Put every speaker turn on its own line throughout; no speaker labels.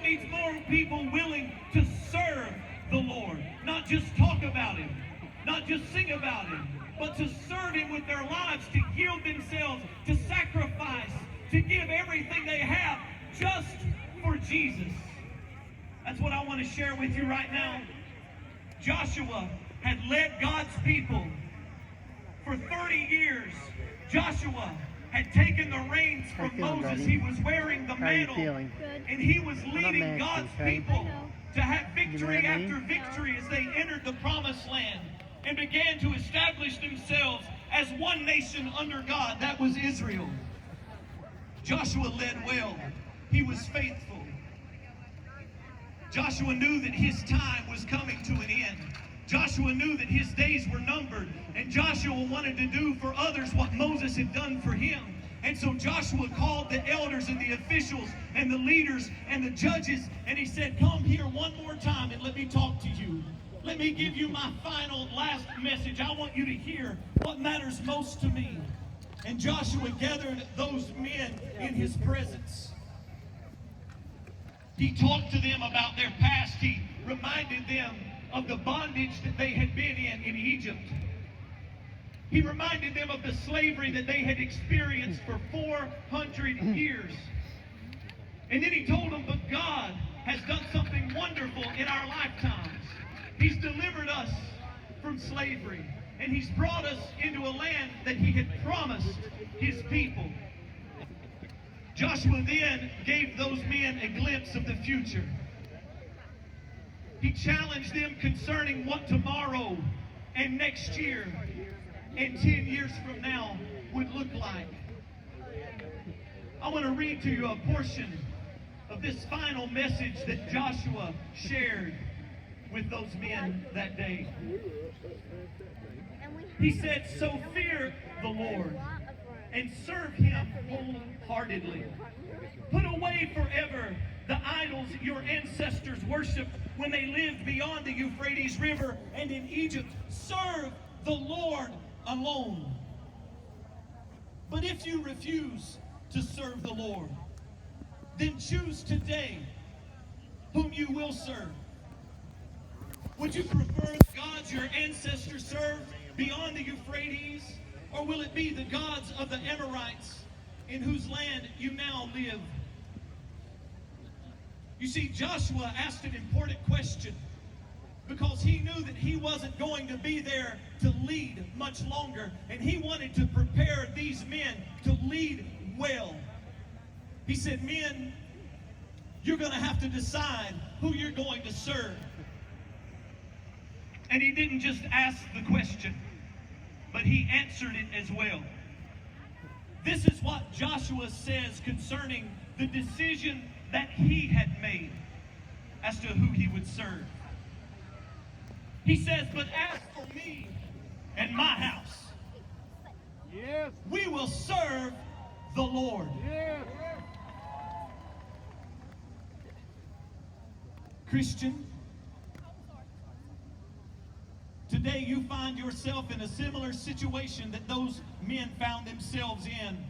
needs more people willing to serve the Lord. Not just talk about Him, not just sing about Him, but to serve Him with their lives, to yield themselves, to sacrifice, to give everything they have just for Jesus. That's what I want to share with you right now. Joshua had led God's people for 30 years. Joshua had taken the reins from Moses. He was wearing the mantle, and he was leading God's people to have victory after victory as they entered the promised land and began to establish themselves as one nation under God. That was Israel. Joshua led well. He was faithful. Joshua knew that his time was coming to an end. Joshua knew that his days were numbered, and Joshua wanted to do for others what Moses had done for him. And so Joshua called the elders and the officials and the leaders and the judges, and he said, come here one more time and let me talk to you. Let me give you my final, last message. I want you to hear what matters most to me. And Joshua gathered those men in his presence. He talked to them about their past. He reminded them of the bondage that they had been in Egypt. He reminded them of the slavery that they had experienced for 400 years. And then he told them, but God has done something wonderful in our lifetimes. He's delivered us from slavery, and He's brought us into a land that He had promised His people. Joshua then gave those men a glimpse of the future. He challenged them concerning what tomorrow and next year and 10 years from now would look like. I want to read to you a portion of this final message that Joshua shared with those men that day. He said, so fear the Lord and serve Him wholeheartedly. Put away forever the idols your ancestors worshipped when they lived beyond the Euphrates River and in Egypt. Serve the Lord alone. But if you refuse to serve the Lord, then choose today whom you will serve. Would you prefer the gods your ancestors served beyond the Euphrates, or will it be the gods of the Amorites in whose land you now live? You see, Joshua asked an important question because he knew that he wasn't going to be there to lead much longer, and he wanted to prepare these men to lead well. He said, men, you're going to have to decide who you're going to serve. And he didn't just ask the question, but he answered it as well. This is what Joshua says concerning the decision that he had made as to who he would serve. He says, but as for me and my house, yes, we will serve the Lord. Yes. Christian, today you find yourself in a similar situation that those men found themselves in.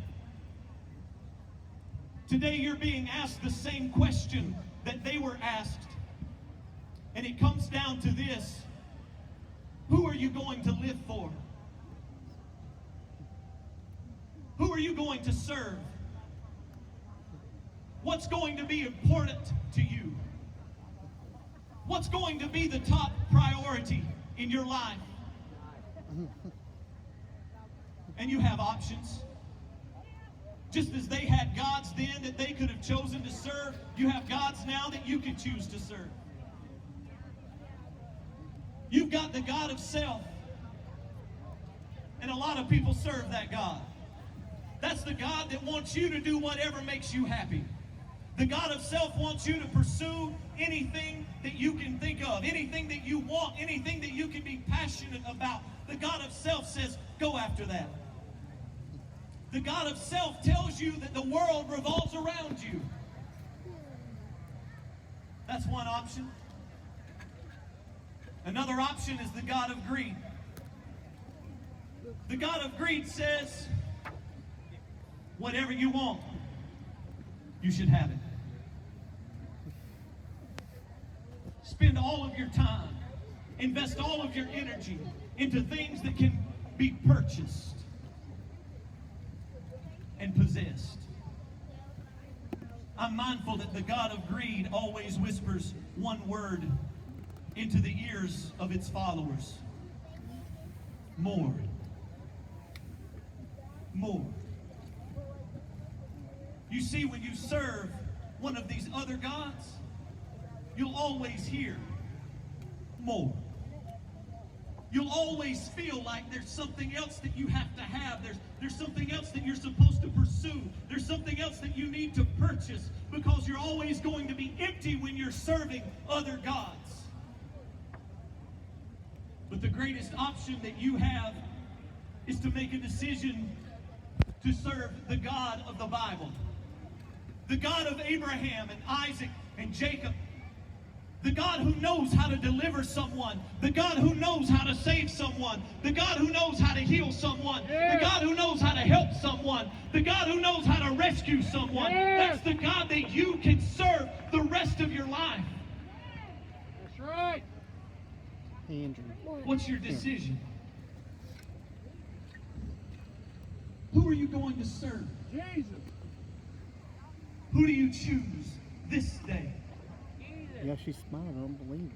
Today you're being asked the same question that they were asked. And it comes down to this: who are you going to live for? Who are you going to serve? What's going to be important to you? What's going to be the top priority in your life? And you have options. Just as they had gods then that they could have chosen to serve, you have gods now that you can choose to serve. You've got the God of self, and a lot of people serve that God. That's the God that wants you to do whatever makes you happy. The God of self wants you to pursue anything that you can think of, anything that you want, anything that you can be passionate about. The God of self says, go after that. The God of self tells you that the world revolves around you. That's one option. Another option is the God of greed. The God of greed says, whatever you want, you should have it. Spend all of your time, invest all of your energy into things that can be purchased and possessed. I'm mindful that the God of greed always whispers one word into the ears of its followers: more. More. You see, when you serve one of these other gods, you'll always hear more. You'll always feel like there's something else that you have to have. There's something else that you're supposed to pursue. There's something else that you need to purchase, because you're always going to be empty when you're serving other gods. But the greatest option that you have is to make a decision to serve the God of the Bible. The God of Abraham and Isaac and Jacob. The God who knows how to deliver someone. The God who knows how to save someone. The God who knows how to heal someone. The God who knows how to help someone. The God who knows how to rescue someone. That's the God that you can serve the rest of your life.
That's right.
Andrew.
What's your decision? Who are you going to serve?
Jesus.
Who do you choose this day?
Yeah, she smiled. I don't believe it.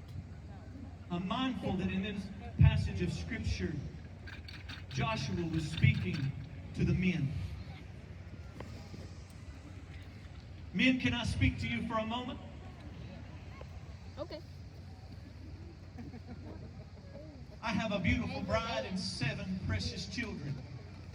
I'm mindful that in this passage of Scripture, Joshua was speaking to the men. Men, can I speak to you for a moment?
Okay.
I have a beautiful bride and 7 precious children.